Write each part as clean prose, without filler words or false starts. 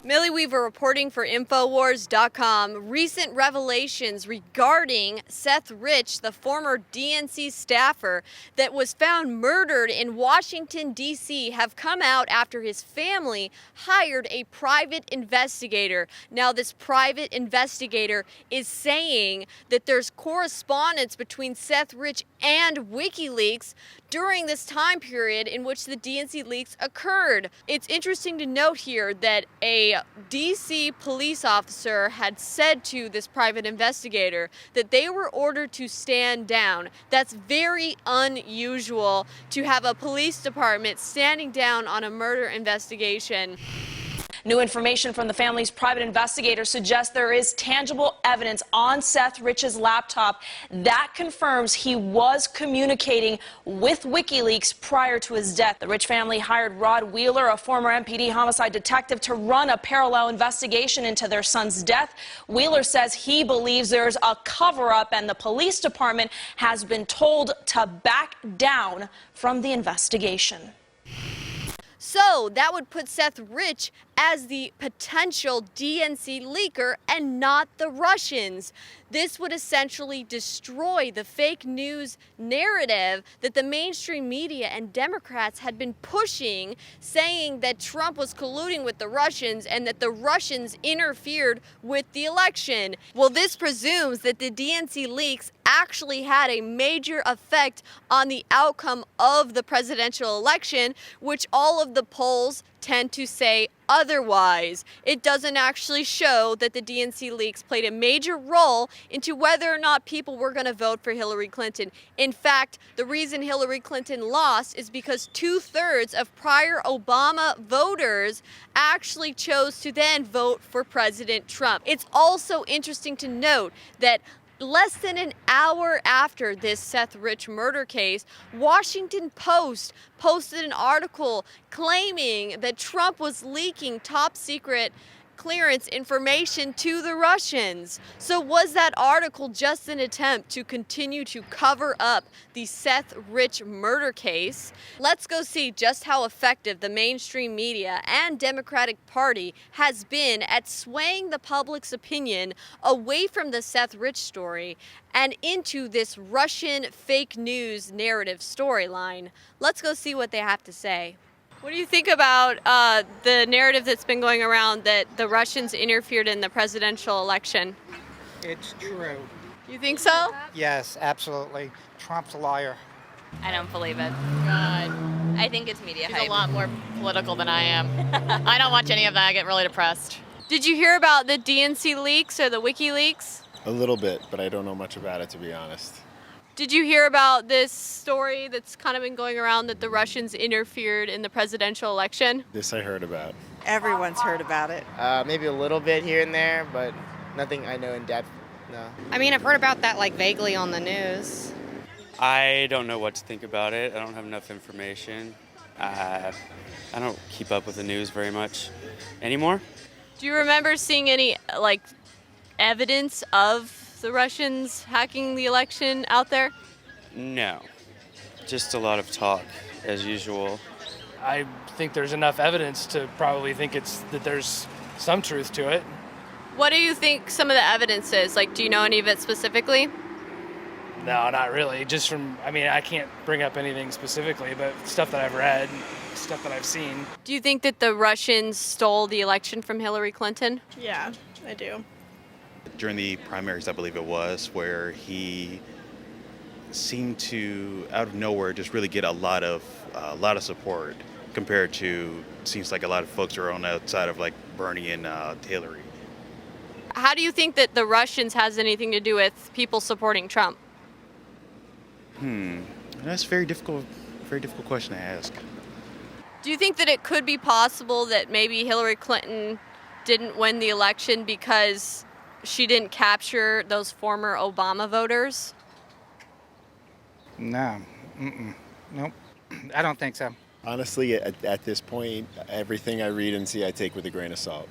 Millie Weaver reporting for Infowars.com. Recent revelations regarding Seth Rich, the former DNC staffer that was found murdered in Washington, D.C., have come out after his family hired a private investigator. Now, this private investigator is saying that there's correspondence between Seth Rich and Wikileaks during this time period in which the DNC leaks occurred. It's interesting to note here that a DC police officer had said to this private investigator that they were ordered to stand down. That's very unusual to have a police department standing down on a murder investigation. New information from the family's private investigator suggests there is tangible evidence on Seth Rich's laptop that confirms he was communicating with Wikileaks prior to his death. The Rich family hired Rod Wheeler, a former MPD homicide detective, to run a parallel investigation into their son's death. Wheeler says he believes there's a cover-up and the police department has been told to back down from the investigation. So that would put Seth Rich as the potential DNC leaker and not the Russians. This would essentially destroy the fake news narrative that the mainstream media and Democrats had been pushing, saying that Trump was colluding with the Russians and that the Russians interfered with the election. Well, this presumes that the DNC leaks actually had a major effect on the outcome of the presidential election, which all of the polls tend to say otherwise. It doesn't actually show that the DNC leaks played a major role into whether or not people were going to vote for Hillary Clinton. In fact, the reason Hillary Clinton lost is because 2/3 of prior Obama voters actually chose to then vote for President Trump. It's also interesting to note that less than an hour after this Seth Rich murder case, Washington Post posted an article claiming that Trump was leaking top secret clearance information to the Russians. So was that article just an attempt to continue to cover up the Seth Rich murder case? Let's go see just how effective the mainstream media and Democratic Party has been at swaying the public's opinion away from the Seth Rich story and into this Russian fake news narrative storyline. Let's go see what they have to say. What do you think about the narrative that's been going around that the Russians interfered in the presidential election? It's true. You think so? Yes, absolutely. Trump's a liar. I don't believe it. God, I think it's media he's hype. a lot more political than I am. I don't watch any of that. I get really depressed. Did you hear about the DNC leaks or the WikiLeaks? A little bit, but I don't know much about it, to be honest. Did you hear about this story that's kind of been going around that the Russians interfered in the presidential election? This I heard about. Everyone's heard about it. Maybe a little bit here and there, but nothing I know in depth, no. I mean, I've heard about that like vaguely on the news. I don't know what to think about it. I don't have enough information. I don't keep up with the news very much anymore. Do you remember seeing any evidence of the Russians hacking the election out there? No, just a lot of talk as usual. I think there's enough evidence to probably think that there's some truth to it. What do you think some of the evidence is? Do you know any of it specifically? No, not really. I can't bring up anything specifically, but stuff that I've read, stuff that I've seen. Do you think that the Russians stole the election from Hillary Clinton? Yeah, I do. During the primaries, I believe it was, where he seemed to, out of nowhere, just really get a lot of support compared to, seems like a lot of folks are on the outside of Bernie and Hillary. How do you think that the Russians has anything to do with people supporting Trump? That's a very difficult question to ask. Do you think that it could be possible that maybe Hillary Clinton didn't win the election because she didn't capture those former Obama voters? No. Nope. I don't think so. Honestly, at this point, everything I read and see, I take with a grain of salt.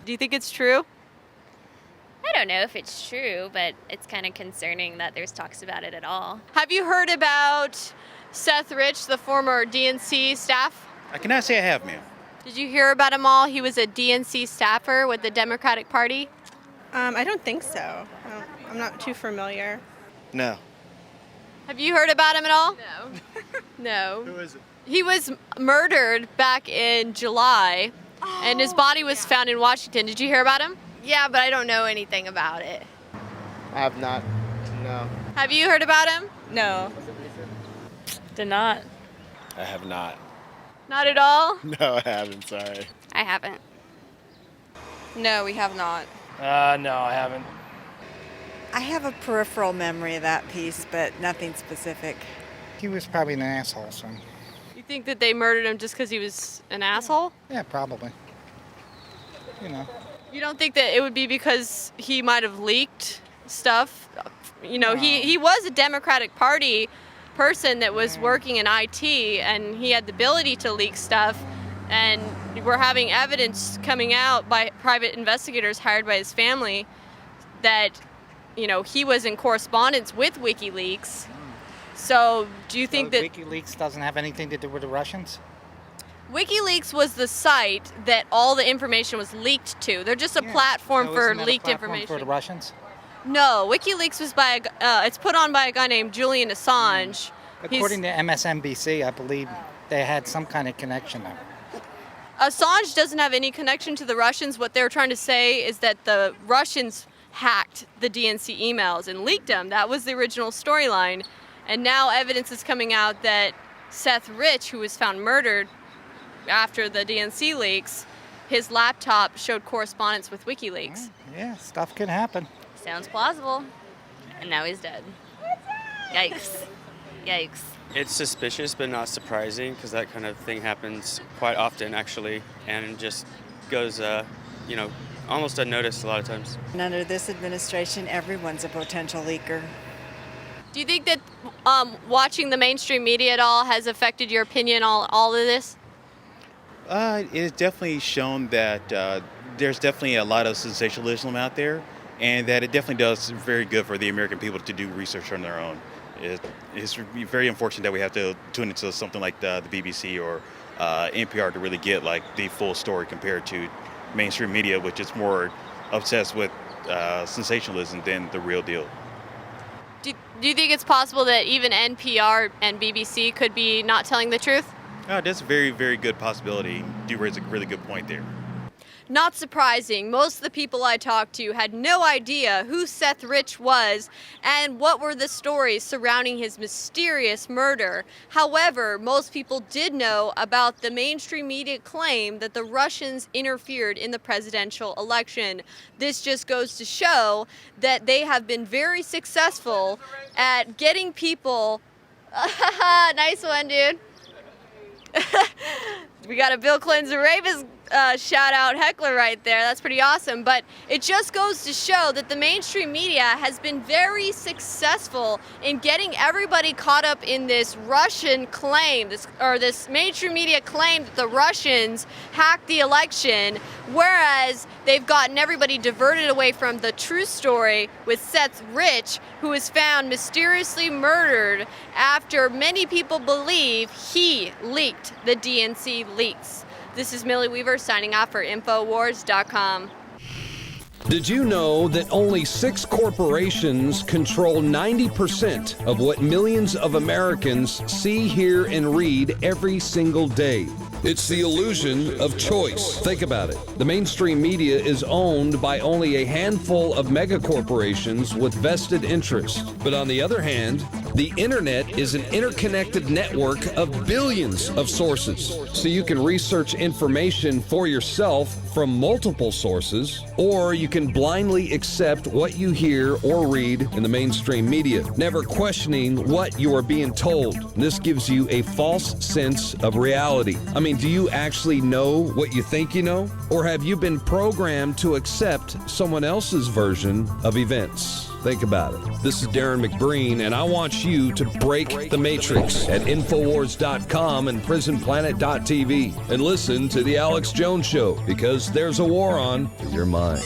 Do you think it's true? I don't know if it's true, but it's kind of concerning that there's talks about it at all. Have you heard about Seth Rich, the former DNC staff? I cannot say I have, ma'am. Did you hear about him all? He was a DNC staffer with the Democratic Party. I don't think so. I'm not too familiar. No. Have you heard about him at all? No. No. Who is it? He was murdered back in July, and his body was found in Washington. Did you hear about him? Yeah, but I don't know anything about it. I have not. No. Have you heard about him? No. Did not. I have not. Not at all? No, I haven't. Sorry. I haven't. No, we have not. No, I haven't. I have a peripheral memory of that piece, but nothing specific. He was probably an asshole, so You think that they murdered him just because he was an asshole? yeah, probably. You know. You don't think that it would be because he might have leaked stuff? You know, he was a Democratic Party person that was working in IT, and he had the ability to leak stuff, and we're having evidence coming out by private investigators hired by his family that, you know, he was in correspondence with WikiLeaks. So do you think So that WikiLeaks doesn't have anything to do with the Russians? WikiLeaks was the site that all the information was leaked to? They're just a platform So for isn't that a leaked platform information. for the Russians? No, WikiLeaks was by it's put on by a guy named Julian Assange. According to MSNBC, I believe they had some kind of connection there. Assange doesn't have any connection to the Russians. What they're trying to say is that the Russians hacked the DNC emails and leaked them. That was the original storyline. And now evidence is coming out that Seth Rich, who was found murdered after the DNC leaks, his laptop showed correspondence with WikiLeaks. Yeah, stuff can happen. Sounds plausible. And now he's dead. Yikes. Yikes. It's suspicious, but not surprising, because that kind of thing happens quite often, actually, and just goes, almost unnoticed a lot of times. And under this administration, everyone's a potential leaker. Do you think that watching the mainstream media at all has affected your opinion on all of this? It has definitely shown that there's definitely a lot of sensationalism out there, and that it definitely does very good for the American people to do research on their own. It's very unfortunate that we have to tune into something like the BBC or NPR to really get like the full story compared to mainstream media, which is more obsessed with sensationalism than the real deal. Do you think it's possible that even NPR and BBC could be not telling the truth? That's a very, very good possibility. You raise a really good point there. Not surprising, most of the people I talked to had no idea who Seth Rich was and what were the stories surrounding his mysterious murder. However, most people did know about the mainstream media claim that the Russians interfered in the presidential election. This just goes to show that they have been very successful at getting people... Nice one, dude. We got a Bill Clinton's Ravens shout out heckler right there. That's pretty awesome. But it just goes to show that the mainstream media has been very successful in getting everybody caught up in this Russian claim, this mainstream media claim that the Russians hacked the election, whereas they've gotten everybody diverted away from the true story with Seth Rich, who was found mysteriously murdered after many people believe he leaked the DNC leaks. This is Millie Weaver signing off for Infowars.com. Did you know that only 6 corporations control 90% of what millions of Americans see, hear, and read every single day? It's the illusion of choice. Think about it. The mainstream media is owned by only a handful of megacorporations with vested interests. But on the other hand, the internet is an interconnected network of billions of sources. So you can research information for yourself from multiple sources, or you can blindly accept what you hear or read in the mainstream media, never questioning what you are being told. This gives you a false sense of reality. I mean, do you actually know what you think you know? Or have you been programmed to accept someone else's version of events? Think about it. This is Darren McBreen, and I want you to break the matrix at Infowars.com and PrisonPlanet.tv and listen to The Alex Jones Show, because there's a war on your mind.